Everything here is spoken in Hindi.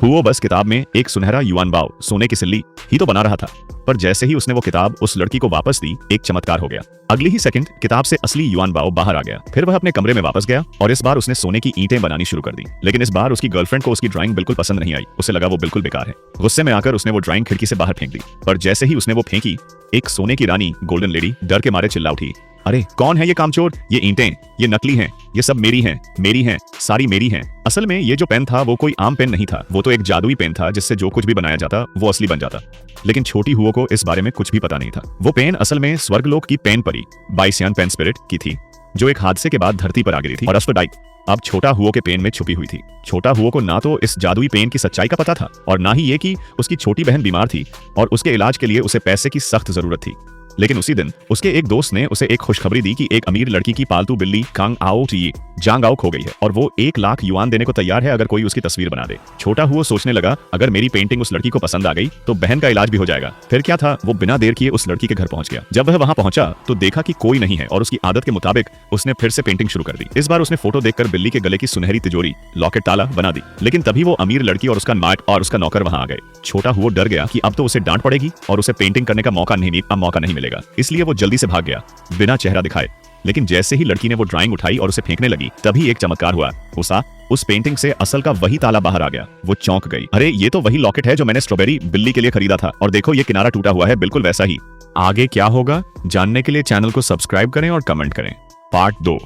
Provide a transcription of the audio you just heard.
हुओ बस किताब में एक सुनहरा युआन बाओ सोने की सिल्ली ही तो बना रहा था, पर जैसे ही उसने वो किताब उस लड़की को वापस दी, एक चमत्कार हो गया। अगली ही सेकंड किताब से असली युआन बाओ बाहर आ गया। फिर वह अपने कमरे में वापस गया और इस बार उसने सोने की ईंटें बनानी शुरू कर दी। लेकिन इस बार उसकी गर्लफ्रेंड को उसकी ड्राइंग बिल्कुल पसंद नहीं आई। उसे लगा वो बिल्कुल बेकार है। गुस्से में आकर उसने वो ड्राइंग खिड़की से बाहर फेंक दी, पर जैसे ही उसने वो फेंकी, एक सोने की रानी गोल्डन लेडी डर के मारे चिल्ला उठी, अरे कौन है ये कामचोर? ये ईंटें, ये नकली हैं, ये सब मेरी हैं, सारी मेरी हैं। असल में ये जो पेन था वो कोई आम पेन नहीं था, वो तो एक जादुई पेन था जिससे जो कुछ भी बनाया जाता वो असली बन जाता। लेकिन छोटी हुओ को इस बारे में कुछ भी पता नहीं था। वो पेन असल में स्वर्गलोक की पेन परी बाइसियान पेन स्पिरिट की थी, जो एक हादसे के बाद धरती पर आ गिरी थी और एस्फोडाइट अब छोटा हुओ के पेन में छुपी हुई थी। छोटा हुओ को ना तो इस जादुई पेन की सच्चाई का पता था और ना ही ये कि उसकी छोटी बहन बीमार थी और उसके इलाज के लिए उसे पैसे की सख्त जरूरत थी। लेकिन उसी दिन उसके एक दोस्त ने उसे एक खुशखबरी दी कि एक अमीर लड़की की पालतू बिल्ली कांग आओ टी जांग आओ खो गई है और वो 1 लाख युआन देने को तैयार है अगर कोई उसकी तस्वीर बना दे। छोटा हुआ सोचने लगा, अगर मेरी पेंटिंग उस लड़की को पसंद आ गई तो बहन का इलाज भी हो जाएगा। फिर क्या था, वो बिना देर किए उस लड़की के घर पहुंच गया। जब वह वहां पहुंचा तो देखा कि कोई नहीं है और उसकी आदत के मुताबिक उसने फिर से पेंटिंग शुरू कर दी। इस बार उसने फोटो देखकर बिल्ली के गले की सुनहरी तिजोरी लॉकेट ताला बना दी। लेकिन तभी वो अमीर लड़की और उसका नाट और उसका नौकर वहां आ गए। छोटा हुआ डर गया कि अब तो उसे डांट पड़ेगी और उसे पेंटिंग करने का मौका नहीं मिलेगा, इसलिए वो जल्दी से भाग गया बिना चेहरा दिखाए। लेकिन जैसे ही लड़की ने वो ड्राइंग उठाई और उसे फेंकने लगी, तभी एक चमत्कार हुआ। उस पेंटिंग से असल का वही ताला बाहर आ गया। वो चौंक गई, अरे ये तो वही लॉकेट है जो मैंने स्ट्रॉबेरी बिल्ली के लिए खरीदा था, और देखो ये किनारा टूटा हुआ है बिल्कुल वैसा ही। आगे क्या होगा जानने के लिए चैनल को सब्सक्राइब करें और कमेंट करें। पार्ट 2।